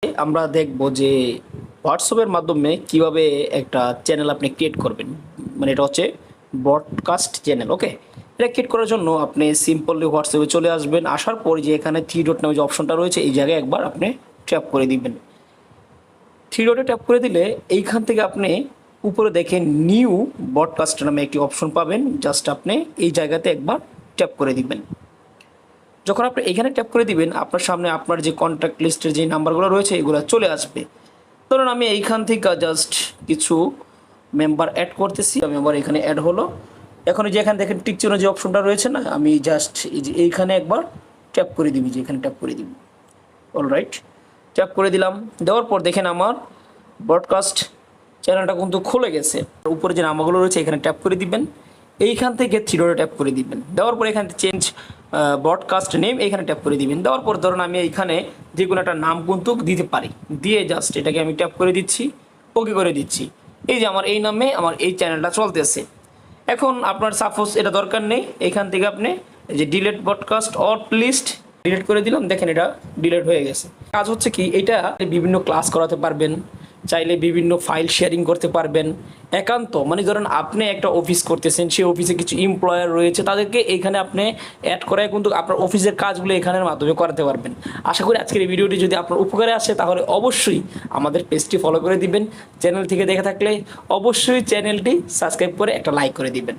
আমরা দেখব যে হোয়াটসঅ্যাপের মাধ্যমে কিভাবে একটা চ্যানেল আপনি ক্রিয়েট করবেন। মানে এটা হচ্ছে ব্রডকাস্ট চ্যানেল। ওকে, এটা ক্রিয়েট করার জন্য আপনি সিম্পলি হোয়াটসঅ্যাপে চলে আসবেন। আসার পর যে এখানে থ্রি ডট নামে যে অপশনটা রয়েছে এই জায়গায় একবার আপনি ট্যাপ করে দিবেন। থ্রি ডটে ট্যাপ করে দিলে এইখান থেকে আপনি উপরে দেখেন নিউ ব্রডকাস্ট নামে একটি অপশন পাবেন। জাস্ট আপনি এই জায়গাতে একবার ট্যাপ করে দিবেন। যখন আপনি এখানে ট্যাপ করে দিবেন আপনার সামনে আপনার যে কন্ট্যাক্ট লিস্টের যে নাম্বারগুলো রয়েছে এগুলো চলে আসবে। ধরুন আমি এইখান থেকে জাস্ট কিছু মেম্বার অ্যাড করতেছি। মেম্বার এখানে অ্যাড হলো। এখন যে এখানে দেখেন টিক চিহ্ন যে অপশনটা রয়েছে না, আমি জাস্ট এই যে এইখানে একবার ট্যাপ করে দিবি, যে এখানে ট্যাপ করে দিবি। অলরাইট, ট্যাপ করে দিলাম। দেওয়ার পর দেখেন আমার ব্রডকাস্ট চ্যানেলটা কিন্তু খুলে গেছে। উপরে যে নাম্বারগুলো রয়েছে এখানে ট্যাপ করে দিবেন। এইখান থেকে থ্রি ডটে ট্যাপ করে দিবেন। দেওয়ার পর এখানে চেঞ্জ ব্রডকাস্ট নেম এখানে ট্যাপ করে দিবেন। দেওয়ার পর ধরুন আমি এইখানে যে কোনো একটা নাম কিন্তু দিতে পারি, দিয়ে জাস্ট এটাকে আমি ট্যাপ করে দিচ্ছি, ওকে করে দিচ্ছি। এই যে আমার এই নামে আমার এই চ্যানেলটা চলতেছে। এখন আপনার সাপোজ এটা দরকার নেই, এখান থেকে আপনি এই যে delete broadcast or list delete করে দিলাম। দেখেন এটা ডিলিট হয়ে গেছে। কাজ হচ্ছে কি, এটা বিভিন্ন ক্লাস করাতে পারবেন, চাইলে বিভিন্ন ফাইল শেয়ারিং করতে পারবেন। একান্ত মানে ধরেন আপনি একটা অফিস করতেছেন, সেই অফিসে কিছু এমপ্লয়ার রয়েছে, তাদেরকে এখানে আপনি অ্যাড করায় কিন্তু আপনার অফিসের কাজগুলো এখানের মাধ্যমে করাতে পারবেন। আশা করি আজকের এই ভিডিওটি যদি আপনার উপকারে আসে তাহলে অবশ্যই আমাদের পেজটি ফলো করে দিবেন। চ্যানেল থেকে দেখে থাকলে অবশ্যই চ্যানেলটি সাবস্ক্রাইব করে একটা লাইক করে দিবেন।